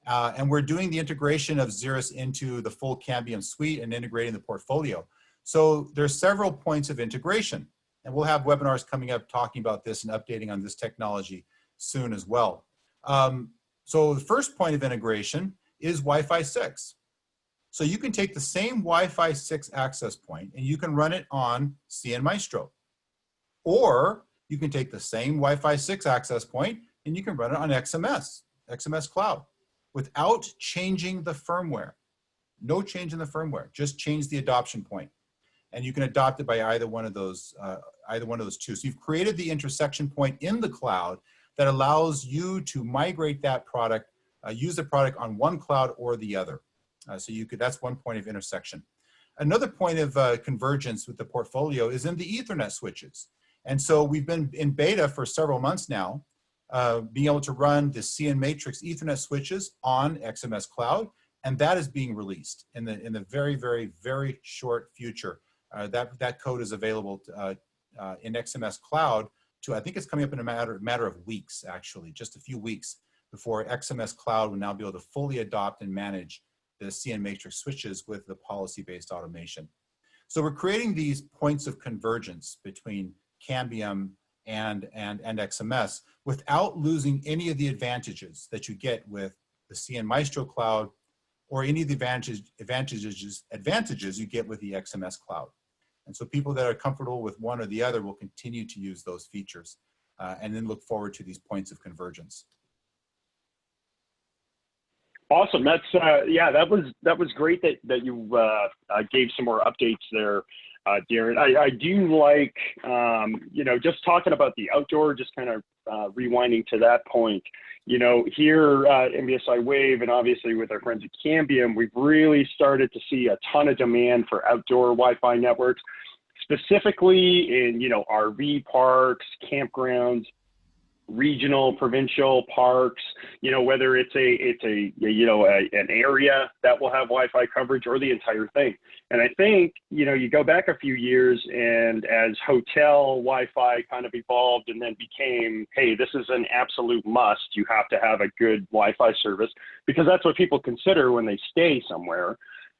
S2: And we're doing the integration of Xeris into the full Cambium suite and integrating the portfolio. So there's several points of integration. And we'll have webinars coming up talking about this and updating on this technology soon as well. So the first point of integration is Wi-Fi 6. So you can take the same Wi-Fi 6 access point and you can run it on CN Maestro. Or you can take the same Wi-Fi 6 access point and you can run it on XMS Cloud, without changing the firmware. No change in the firmware, just change the adoption point. And you can adopt it by either one of those two. So you've created the intersection point in the cloud that allows you to migrate that product, use the product on one cloud or the other. That's one point of intersection. Another point of convergence with the portfolio is in the Ethernet switches. And so we've been in beta for several months now, being able to run the CN Matrix Ethernet switches on XMS Cloud, and that is being released in the very, very, very short future. That code is available in XMS Cloud I think it's coming up in a matter of weeks, actually, just a few weeks before XMS Cloud will now be able to fully adopt and manage the CN Matrix switches with the policy-based automation. So we're creating these points of convergence between Cambium and XMS without losing any of the advantages that you get with the CN Maestro Cloud or any of the advantages you get with the XMS Cloud. And so people that are comfortable with one or the other will continue to use those features and then look forward to these points of convergence.
S1: Awesome. That's that was great that you gave some more updates there, Darren. I do like just talking about the outdoor, just kind of rewinding to that point. Here at MBSI WAV and obviously with our friends at Cambium, we've really started to see a ton of demand for outdoor Wi-Fi networks, specifically in RV parks, campgrounds, regional, provincial parks, whether it's an area that will have Wi-Fi coverage or the entire thing. And I think, you go back a few years and as hotel Wi-Fi kind of evolved and then became, hey, this is an absolute must. You have to have a good Wi-Fi service because that's what people consider when they stay somewhere.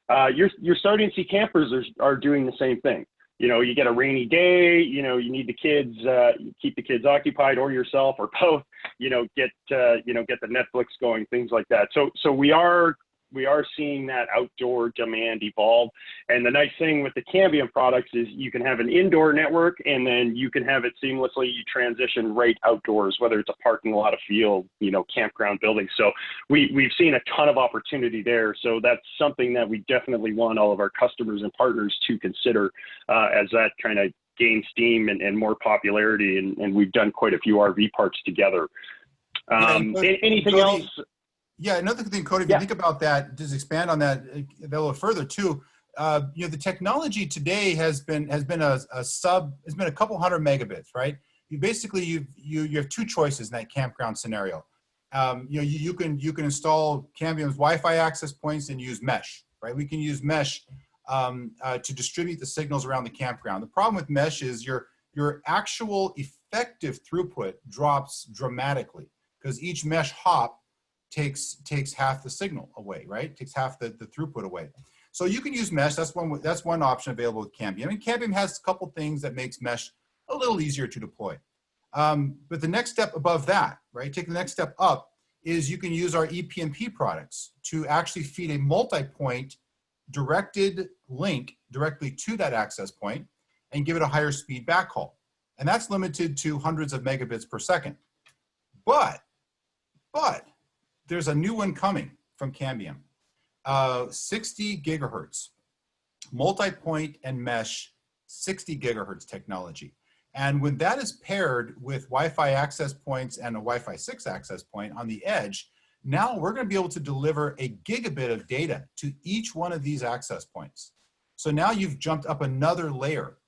S1: You're starting to see campers are doing the same thing. You get a rainy day, you need the kids, keep the kids occupied or yourself or both, get the Netflix going, things like that. So we are seeing that outdoor demand evolve. And the nice thing with the Cambium products is you can have an indoor network and then you can have it seamlessly, you transition right outdoors, whether it's a parking lot, a field, campground building. So we've seen a ton of opportunity there. So that's something that we definitely want all of our customers and partners to consider as that kind of gains steam and more popularity. And we've done quite a few RV parks together. Anything else?
S2: Yeah, another thing, Cody, if you think about that, just expand on that a little further too. The technology today has been a couple hundred megabits, right? You have two choices in that campground scenario. you can install Cambium's Wi-Fi access points and use mesh, right? We can use mesh to distribute the signals around the campground. The problem with mesh is your actual effective throughput drops dramatically because each mesh hop takes half the signal away, right? Takes half the throughput away. So you can use mesh. That's one option available with Cambium. And Cambium has a couple things that makes mesh a little easier to deploy. But the next step above that, right? Take the next step up is you can use our ePMP products to actually feed a multi-point directed link directly to that access point and give it a higher speed backhaul. And that's limited to hundreds of megabits per second. But there's a new one coming from Cambium, 60 gigahertz, multi-point and mesh 60 gigahertz technology. And when that is paired with Wi-Fi access points and a Wi-Fi 6 access point on the edge, now we're going to be able to deliver a gigabit of data to each one of these access points. So now you've jumped up another layer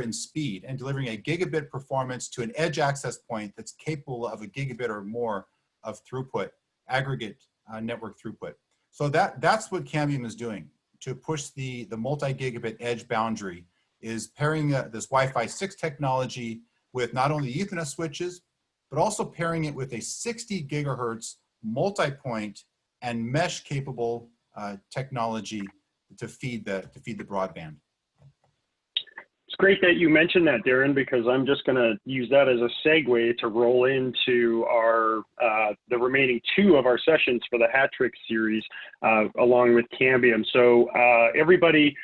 S2: in speed and delivering a gigabit performance to an edge access point that's capable of a gigabit or more of throughput, aggregate network throughput. So that's what Cambium is doing to push the multi-gigabit edge boundary, is pairing this Wi-Fi 6 technology with not only Ethernet switches, but also pairing it with a 60 gigahertz multi-point and mesh capable technology to feed the broadband.
S1: It's great that you mentioned that, Darren, because I'm just going to use that as a segue to roll into our the remaining two of our sessions for the Hat Trick series, along with Cambium. So everybody,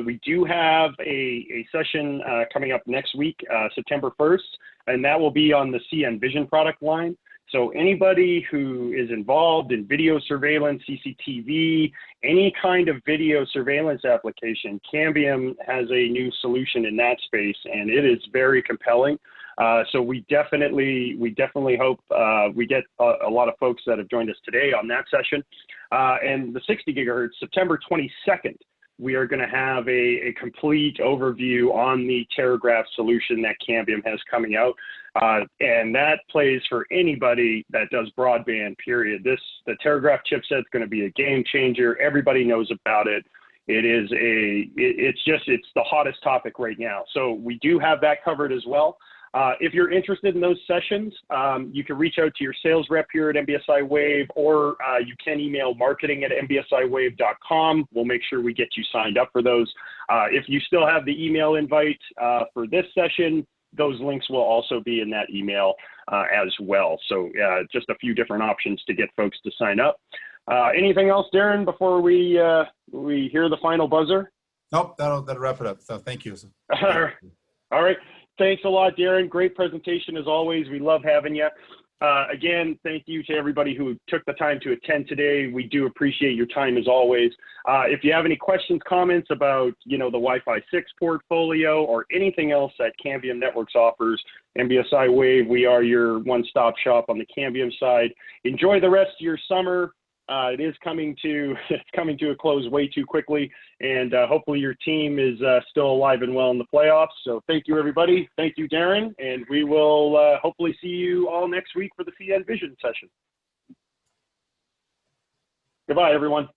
S1: we do have a session coming up next week, September 1st, and that will be on the CN Vision product line. So anybody who is involved in video surveillance, CCTV, any kind of video surveillance application, Cambium has a new solution in that space, and it is very compelling. So we definitely hope we get a lot of folks that have joined us today on that session. And the 60 gigahertz, September 22nd, we are going to have a complete overview on the Terragraph solution that Cambium has coming out. And that plays for anybody that does broadband, period. The Terragraph chipset is going to be a game changer. Everybody knows about it. It's the hottest topic right now. So we do have that covered as well. If you're interested in those sessions, you can reach out to your sales rep here at MBSI WAV, or you can email marketing@mbsiwave.com. We'll make sure we get you signed up for those. If you still have the email invite for this session, those links will also be in that email as well. So just a few different options to get folks to sign up. Anything else, Darren, before we hear the final buzzer?
S2: Nope, that'll wrap it up. So thank you.
S1: All right. Thanks a lot, Darren. Great presentation as always. We love having you. Again, thank you to everybody who took the time to attend today. We do appreciate your time as always. If you have any questions, comments about, the Wi-Fi 6 portfolio or anything else that Cambium Networks offers, MBSI WAV, we are your one-stop shop on the Cambium side. Enjoy the rest of your summer. It is coming to a close way too quickly, and hopefully your team is still alive and well in the playoffs. So thank you, everybody. Thank you, Darren, and we will hopefully see you all next week for the CN Vision session. Goodbye, everyone.